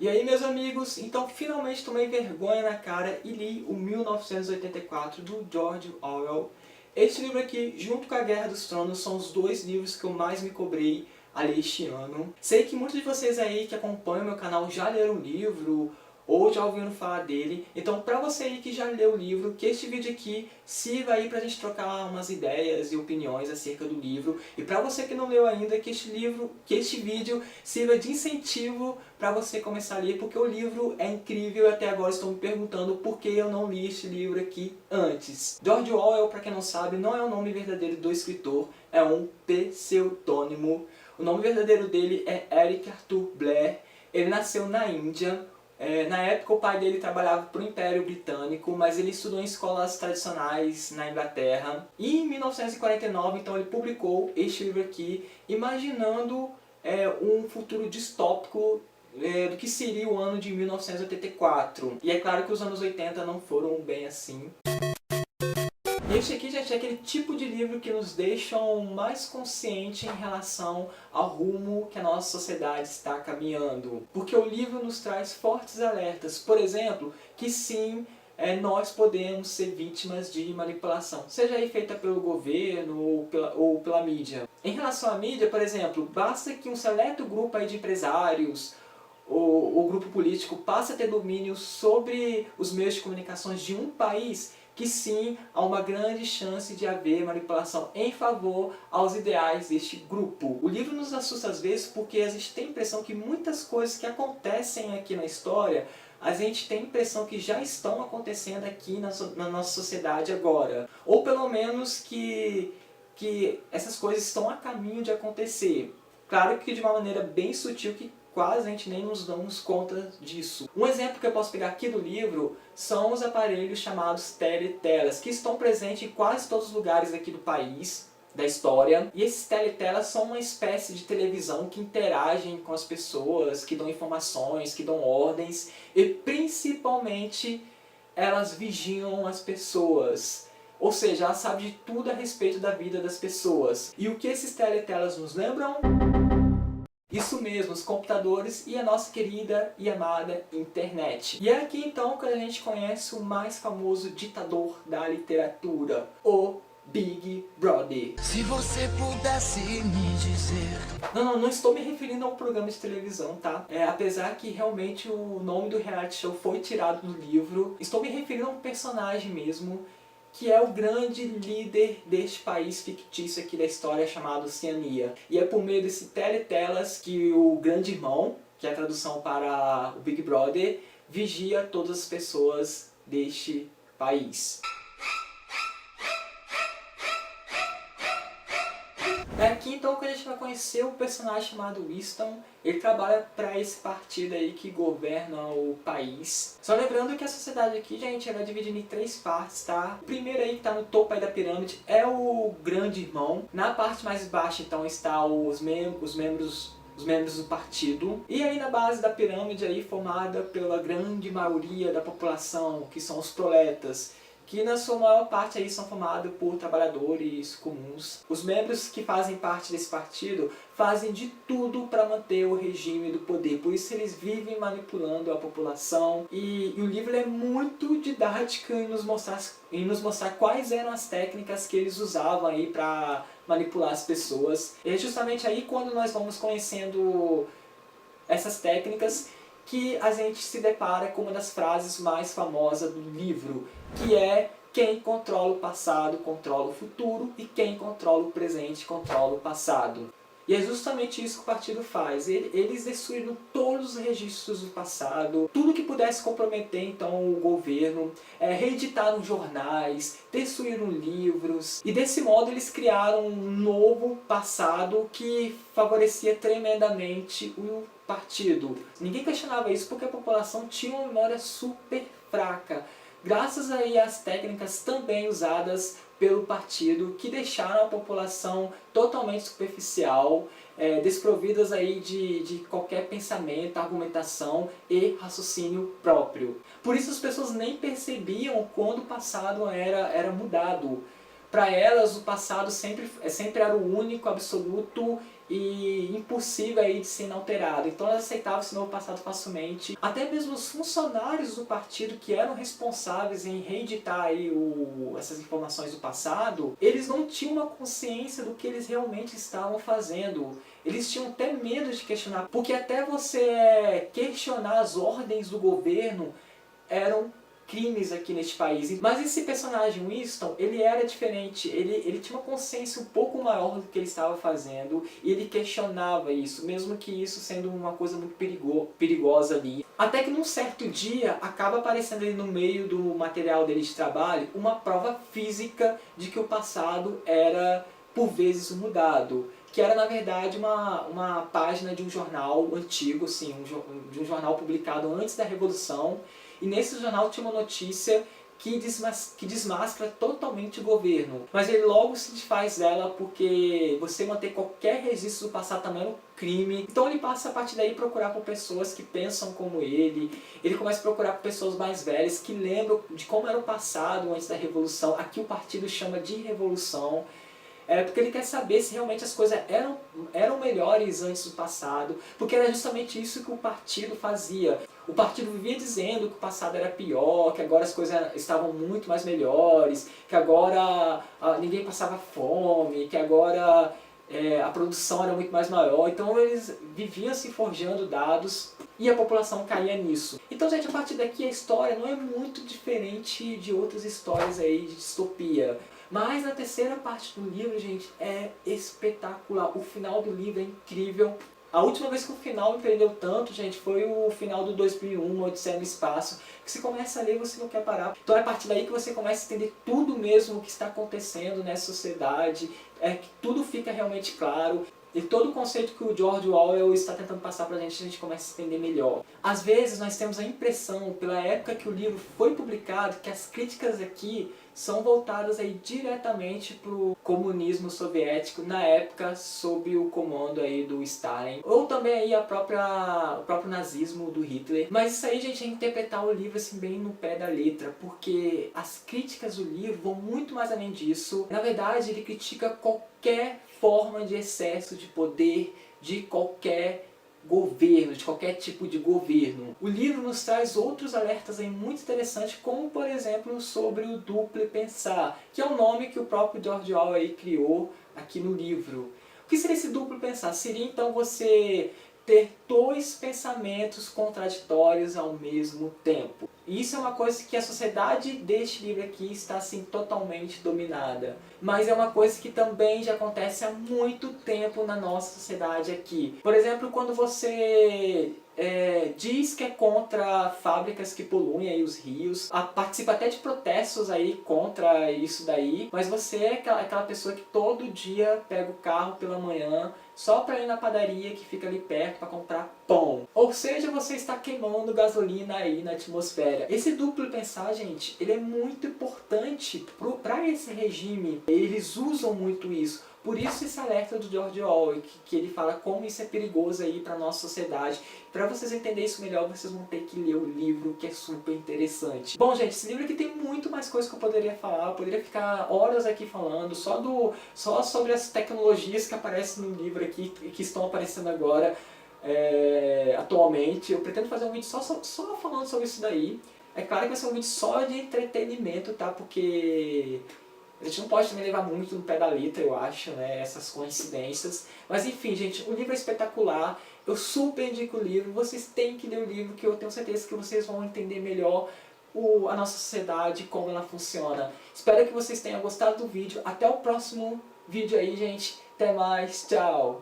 E aí, meus amigos, então finalmente tomei vergonha na cara e li o 1984 do George Orwell. Esse livro aqui, junto com A Guerra dos Tronos, são os dois livros que eu mais me cobrei a ler este ano. Sei que muitos de vocês aí que acompanham meu canal já leram o livro ou já ouviram falar dele. Então, para você aí que já leu o livro, que este vídeo aqui sirva aí pra gente trocar umas ideias e opiniões acerca do livro. E para você que não leu ainda, que este vídeo sirva de incentivo para você começar a ler, porque o livro é incrível e até agora estou me perguntando por que eu não li este livro aqui antes. George Orwell, para quem não sabe, não é o nome verdadeiro do escritor, é um pseudônimo. O nome verdadeiro dele é Eric Arthur Blair. Ele nasceu na Índia. Na época o pai dele trabalhava para o Império Britânico, mas ele estudou em escolas tradicionais na Inglaterra. E em 1949, então, ele publicou este livro aqui, imaginando um futuro distópico do que seria o ano de 1984. E é claro que os anos 80 não foram bem assim. E este aqui, gente, é aquele tipo de livro que nos deixam mais conscientes em relação ao rumo que a nossa sociedade está caminhando. Porque o livro nos traz fortes alertas, por exemplo, que sim, nós podemos ser vítimas de manipulação, seja aí feita pelo governo ou pela mídia. Em relação à mídia, por exemplo, basta que um seleto grupo aí de empresários o grupo político passe a ter domínio sobre os meios de comunicações de um país, que sim, há uma grande chance de haver manipulação em favor aos ideais deste grupo. O livro nos assusta às vezes porque a gente tem a impressão que muitas coisas que acontecem aqui na história, a gente tem a impressão que já estão acontecendo aqui na nossa sociedade agora. Ou pelo menos que essas coisas estão a caminho de acontecer. Claro que de uma maneira bem sutil, que quase a gente nem nos damos conta disso. Um exemplo que eu posso pegar aqui do livro são os aparelhos chamados teletelas, que estão presentes em quase todos os lugares aqui do país, da história. E esses teletelas são uma espécie de televisão que interagem com as pessoas, que dão informações, que dão ordens e principalmente elas vigiam as pessoas. Ou seja, elas sabem de tudo a respeito da vida das pessoas. E o que esses teletelas nos lembram? Isso mesmo, os computadores e a nossa querida e amada internet. E é aqui então que a gente conhece o mais famoso ditador da literatura, o Big Brother. Se você pudesse me dizer... Não estou me referindo a um programa de televisão, tá? Apesar que realmente o nome do reality show foi tirado do livro, estou me referindo a um personagem mesmo, que é o grande líder deste país fictício aqui da história chamado Oceania. E é por meio desse teletelas que o grande irmão, que é a tradução para o Big Brother, vigia todas as pessoas deste país. É aqui então que a gente vai conhecer o personagem chamado Winston. Ele trabalha para esse partido aí que governa o país. Só lembrando que a sociedade aqui, gente, ela é dividida em três partes, tá? O primeiro aí que está no topo aí da pirâmide é o grande irmão. Na parte mais baixa então está os membros do partido. E aí na base da pirâmide aí formada pela grande maioria da população, que são os proletas, que na sua maior parte aí são formados por trabalhadores comuns. Os membros que fazem parte desse partido fazem de tudo para manter o regime do poder, por isso eles vivem manipulando a população. E o livro é muito didático em nos mostrar quais eram as técnicas que eles usavam aí para manipular as pessoas. E é justamente aí quando nós vamos conhecendo essas técnicas que a gente se depara com uma das frases mais famosas do livro, que é: quem controla o passado controla o futuro e quem controla o presente controla o passado. E é justamente isso que o partido faz. Eles destruíram todos os registros do passado, tudo que pudesse comprometer então o governo, reeditaram jornais, destruíram livros, e desse modo eles criaram um novo passado que favorecia tremendamente o partido. Ninguém questionava isso porque a população tinha uma memória super fraca, graças aí às técnicas também usadas pelo partido, que deixaram a população totalmente superficial, desprovidas aí de qualquer pensamento, argumentação e raciocínio próprio. Por isso as pessoas nem percebiam quando o passado era mudado. Para elas, o passado sempre era o único, absoluto e impossível aí de ser inalterado. Então elas aceitavam esse novo passado facilmente. Até mesmo os funcionários do partido que eram responsáveis em reeditar aí essas informações do passado, eles não tinham uma consciência do que eles realmente estavam fazendo. Eles tinham até medo de questionar, porque até você questionar as ordens do governo eram crimes aqui neste país. Mas esse personagem Winston, ele era diferente, ele tinha uma consciência um pouco maior do que ele estava fazendo e ele questionava isso, mesmo que isso sendo uma coisa muito perigosa ali. Até que num certo dia acaba aparecendo ali no meio do material dele de trabalho uma prova física de que o passado era por vezes mudado. Que era na verdade uma página de um jornal antigo, assim, de um jornal publicado antes da Revolução. E nesse jornal tinha uma notícia que desmascara totalmente o governo. Mas ele logo se desfaz dela porque você manter qualquer registro do passado também é um crime. Então ele passa a partir daí procurar por pessoas que pensam como ele. Ele começa a procurar por pessoas mais velhas que lembram de como era o passado antes da Revolução. Aqui o partido chama de Revolução. Porque ele quer saber se realmente as coisas eram melhores antes do passado, porque era justamente isso que o partido fazia. O partido vivia dizendo que o passado era pior, que agora as coisas estavam muito mais melhores, que agora ninguém passava fome, que agora a produção era muito mais maior. Então eles viviam se forjando dados e a população caía nisso. Então, gente, a partir daqui a história não é muito diferente de outras histórias aí de distopia. Mas a terceira parte do livro, gente, é espetacular. O final do livro é incrível. A última vez que o final me prendeu tanto, gente, foi o final do 2001, Odisseia no Espaço. Que você começa a ler e você não quer parar. Então é a partir daí que você começa a entender tudo mesmo o que está acontecendo nessa sociedade. Que tudo fica realmente claro. E todo o conceito que o George Orwell está tentando passar pra gente, a gente começa a entender melhor. Às vezes nós temos a impressão, pela época que o livro foi publicado, que as críticas aqui são voltadas aí diretamente pro comunismo soviético na época sob o comando aí do Stalin, ou também aí o próprio nazismo do Hitler. Mas isso aí, gente, é interpretar o livro assim bem no pé da letra, porque as críticas do livro vão muito mais além disso. Na verdade, ele critica qualquer forma de excesso de poder de qualquer governo, de qualquer tipo de governo. O livro nos traz outros alertas aí muito interessantes, como por exemplo sobre o duplo pensar, que é um nome que o próprio George Orwell aí criou aqui no livro. O que seria esse duplo pensar? Seria então você ter dois pensamentos contraditórios ao mesmo tempo. E isso é uma coisa que a sociedade deste livro aqui está assim totalmente dominada. Mas é uma coisa que também já acontece há muito tempo na nossa sociedade aqui. Por exemplo, quando você diz que é contra fábricas que poluem aí os rios, participa até de protestos aí contra isso daí, mas você é aquela pessoa que todo dia pega o carro pela manhã só para ir na padaria que fica ali perto para comprar pão. Ou seja, você está queimando gasolina aí na atmosfera. Esse duplo pensar, gente, ele é muito importante para esse regime. Eles usam muito isso. Por isso esse alerta do George Orwell, que ele fala como isso é perigoso aí para nossa sociedade. Para vocês entenderem isso melhor, vocês vão ter que ler o livro, que é super interessante. Bom, gente, esse livro aqui tem muito mais coisas que eu poderia falar. Eu poderia ficar horas aqui falando só sobre as tecnologias que aparecem no livro aqui, que estão aparecendo agora, atualmente. Eu pretendo fazer um vídeo só falando sobre isso daí. É claro que vai ser um vídeo só de entretenimento, tá? Porque a gente não pode também levar muito no pé da letra, eu acho, né, essas coincidências. Mas enfim, gente, o livro é espetacular. Eu super indico o livro. Vocês têm que ler o livro, que eu tenho certeza que vocês vão entender melhor a nossa sociedade, como ela funciona. Espero que vocês tenham gostado do vídeo. Até o próximo vídeo aí, gente. Até mais. Tchau.